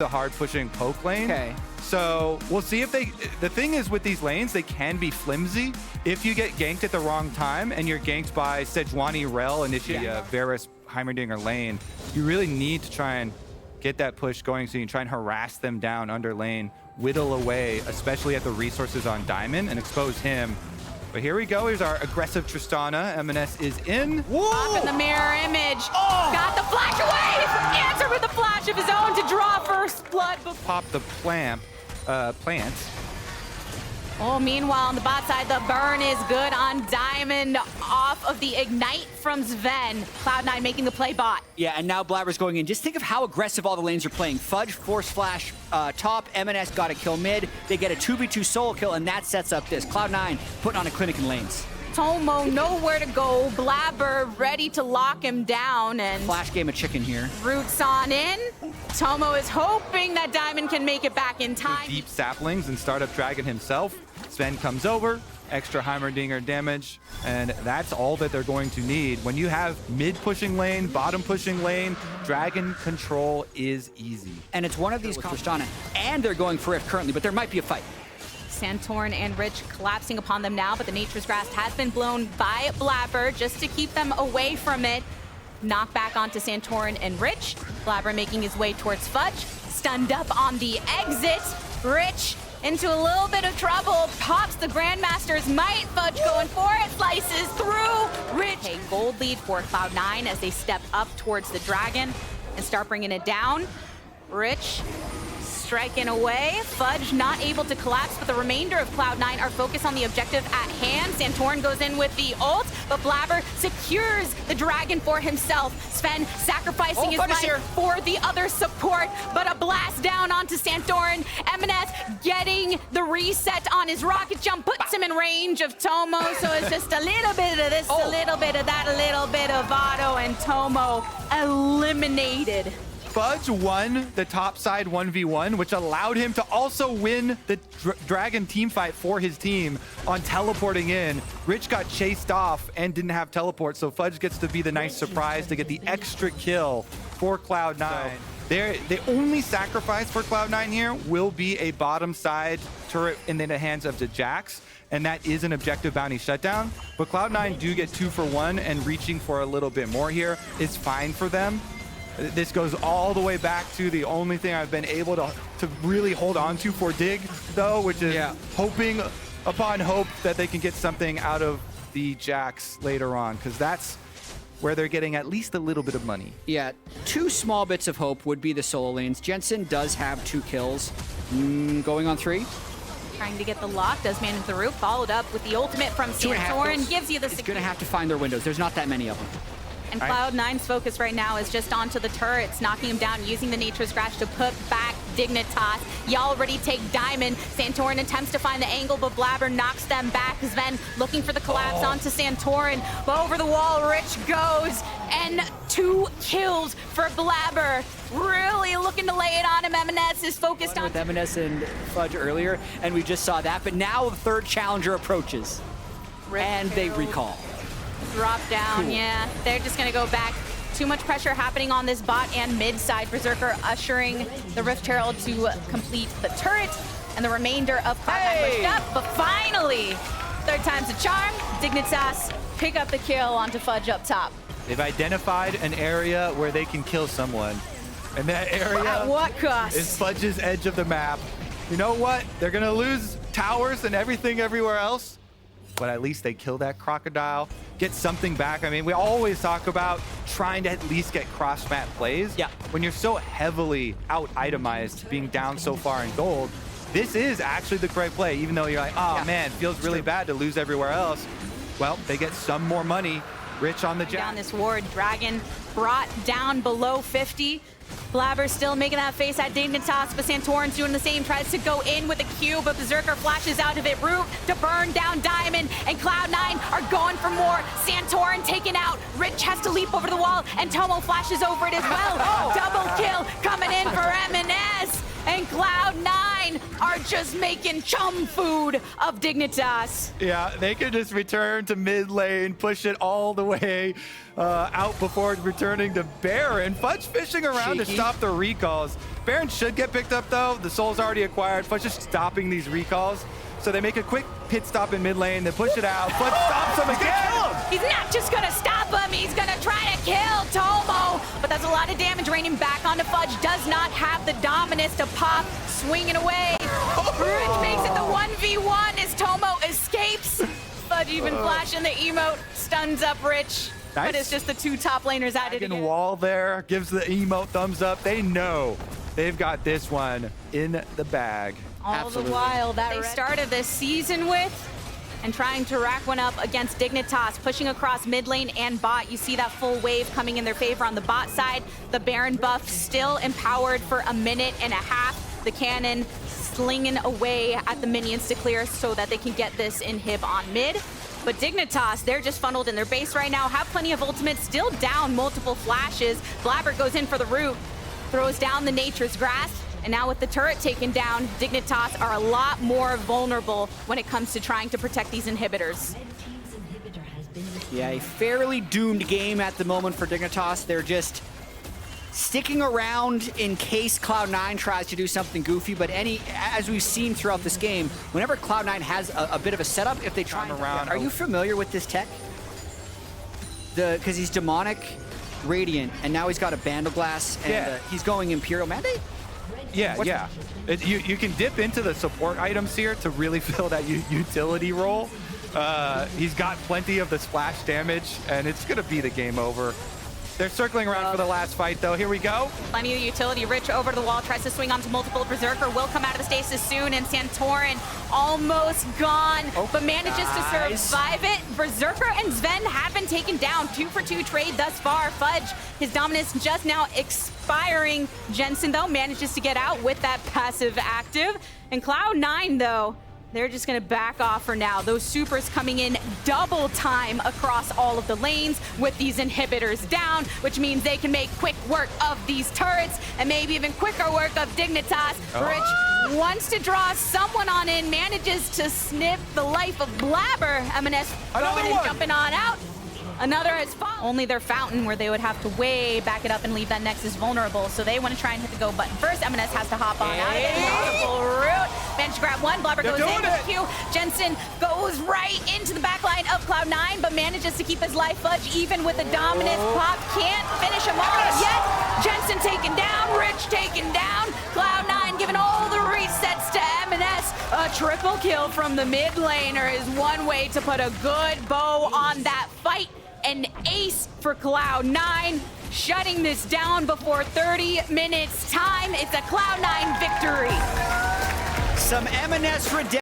the hard pushing poke lane. Okay. So we'll see if they, the thing is with these lanes, they can be flimsy. If you get ganked at the wrong time and you're ganked by Sejuani, Rel, and Varus, Heimerdinger lane, you really need to try and get that push going so you can try and harass them down under lane, whittle away, especially at the resources on Diamond, and expose him. But here we go. Here's our aggressive Tristana. MNS is in. Whoa! Up in the mirror image. Oh! Got the flash away! Answer with a flash of his own to draw first blood. Pop the plant. Oh, meanwhile, on the bot side, the burn is good on Diamond off of the Ignite from Sven. Cloud9 making the play bot. Yeah, and now Blabber's going in. Just think of how aggressive all the lanes are playing. Fudge, Force Flash, top, MNS got a kill mid. They get a 2v2 solo kill, and that sets up this. Cloud9 putting on a clinic in lanes. Tomo nowhere to go. Blabber ready to lock him down, and Flash game of chicken here. Roots on in. Tomo is hoping that Diamond can make it back in time. Deep saplings and Startup Dragon himself. Sven comes over, extra Heimerdinger damage, and that's all that they're going to need. When you have mid pushing lane, bottom pushing lane, Dragon control is easy. And it's one of these with Tristana, and they're going for it currently, but there might be a fight. Santorin and Rich collapsing upon them now, but the Nature's Grasp has been blown by Blabber just to keep them away from it. Knock back onto Santorin and Rich. Blabber making his way towards Fudge. Stunned up on the exit. Rich into a little bit of trouble. Pops the Grandmaster's might. Fudge going for it. Slices through. Rich. Okay, gold lead for Cloud9 as they step up towards the Dragon and start bringing it down. Rich striking away. Fudge not able to collapse, but the remainder of Cloud9 are focused on the objective at hand. Santorin goes in with the ult, but Blabber secures the Dragon for himself. Sven sacrificing his life for the other support, but a blast down onto Santorin. MNS getting the reset on his rocket jump, puts him in range of Tomo, so it's just a little bit of this, a little bit of that, a little bit of Otto, and Tomo eliminated. Fudge won the top side 1v1, which allowed him to also win the Dragon team fight for his team on teleporting in. Rich got chased off and didn't have teleport, so Fudge gets to be the nice surprise to get the extra kill for Cloud9. The only sacrifice for Cloud9 here will be a bottom side turret in the hands of the Jax, and that is an objective bounty shutdown. But Cloud9 do get 2 for 1, and reaching for a little bit more here is fine for them. This goes all the way back to the only thing I've been able to really hold on to for Dig, though, which is hoping upon hope that they can get something out of the Jax later on, because that's where they're getting at least a little bit of money. Yeah, 2 small bits of hope would be the solo lanes. Jensen does have 2 kills. Going on 3. Trying to get the lock, does manage the root, followed up with the ultimate from Santorin, gives you the... It's going to have to find their windows. There's not that many of them. And Cloud9's focus right now is just onto the turrets, knocking him down, using the Nature's Grasp to put back Dignitas. You already take Diamond. Santorin attempts to find the angle, but Blabber knocks them back. Sven looking for the collapse onto Santorin. But over the wall, Rich goes, and 2 kills for Blabber. Really looking to lay it on him. MNS is focused on... With MNS and Fudge earlier, and we just saw that. But now the third challenger approaches, and they recall. Drop down, yeah. They're just gonna go back. Too much pressure happening on this bot and mid side. Berserker ushering the Rift Herald to complete the turret, and the remainder of Cloud9 pushed up. But finally, third time's a charm. Dignitas pick up the kill onto Fudge up top. They've identified an area where they can kill someone, and that area at what cost? Is Fudge's edge of the map. You know what? They're gonna lose towers and everything everywhere else, but at least they kill that crocodile, get something back. I mean, we always talk about trying to at least get cross-map plays. Yeah. When you're so heavily out-itemized, being down so far in gold, this is actually the correct play, even though you're like, oh man, it feels really bad to lose everywhere else. Well, they get some more money. Rich on the Jack. Down this ward, Dragon brought down below 50. Blabber still making that face at Dignitas, but Santorin's doing the same, tries to go in with a Q, but Berserker flashes out of it. Root to burn down Diamond, and Cloud9 are going for more. Santorin taken out. Rich has to leap over the wall, and Tomo flashes over it as well. Double kill coming in for MNS, and Cloud9 Cloud9 are just making chum food of Dignitas. Yeah, they could just return to mid lane, push it all the way out before returning to Baron. Fudge fishing around to stop the recalls. Baron should get picked up though. The soul's already acquired. Fudge just stopping these recalls. So they make a quick pit stop in mid lane, they push it out. Fudge stops him again. He's not just gonna stop him, he's gonna try to kill Tomo. But that's a lot of damage raining back onto Fudge. Does not have the dominance to pop, swinging away. Rich makes it the 1v1 as Tomo escapes. Fudge even flashing the emote, stuns up Rich. Nice. But it's just the two top laners at it Dragon again. wall there, gives the emote thumbs up. They know they've got this one in the bag. All the while that they started this season with, and trying to rack one up against Dignitas, pushing across mid lane and bot. You see that full wave coming in their favor on the bot side. The Baron buff still empowered for a minute and a half. The cannon slinging away at the minions to clear so that they can get this inhib on mid. But Dignitas, they're just funneled in their base right now, have plenty of ultimates, still down multiple flashes. Blabber goes in for the root, throws down the Nature's Grasp. And now with the turret taken down, Dignitas are a lot more vulnerable when it comes to trying to protect these inhibitors. Yeah, a fairly doomed game at the moment for Dignitas. They're just sticking around in case Cloud9 tries to do something goofy, but as we've seen throughout this game, whenever Cloud9 has a bit of a setup, if they try around. Are you familiar with this tech? Because he's Demonic, Radiant, and now he's got a Bandle Glass, and he's going Imperial Mandate? Yeah. You can dip into the support items here to really fill that utility role. He's got plenty of the splash damage, and it's going to be the game over. They're circling around for the last fight, though. Here we go. Plenty of utility. Rich over to the wall, tries to swing onto multiple. Berserker will come out of the stasis soon, and Santorin almost gone, but manages to survive it. Berserker and Sven have been taken down. 2-for-2 trade thus far. Fudge, his dominance just now expiring. Jensen, though, manages to get out with that passive active. And Cloud9, though, they're just going to back off for now. Those supers coming in double time across all of the lanes with these inhibitors down, which means they can make quick work of these turrets and maybe even quicker work of Dignitas. Rich wants to draw someone on in, manages to snip the life of Blabber. M&S throwing and jumping on out. Another has fallen. Only their fountain, where they would have to way back it up and leave that Nexus vulnerable. So they want to try and hit the go button first. M&S has to hop on out of it. Beautiful route. Managed to grab one. Blabber goes in with Q. Jensen goes right into the backline of Cloud9, but manages to keep his life. Fudge, even with the dominance, Pop can't finish him off yet. Jensen taken down. Rich taken down. Cloud9 giving all the resets to M&S. A triple kill from the mid laner is one way to put a good bow on that fight. An ace for Cloud9, shutting this down before 30 minutes time. It's a Cloud9 victory. Some M&S redemption.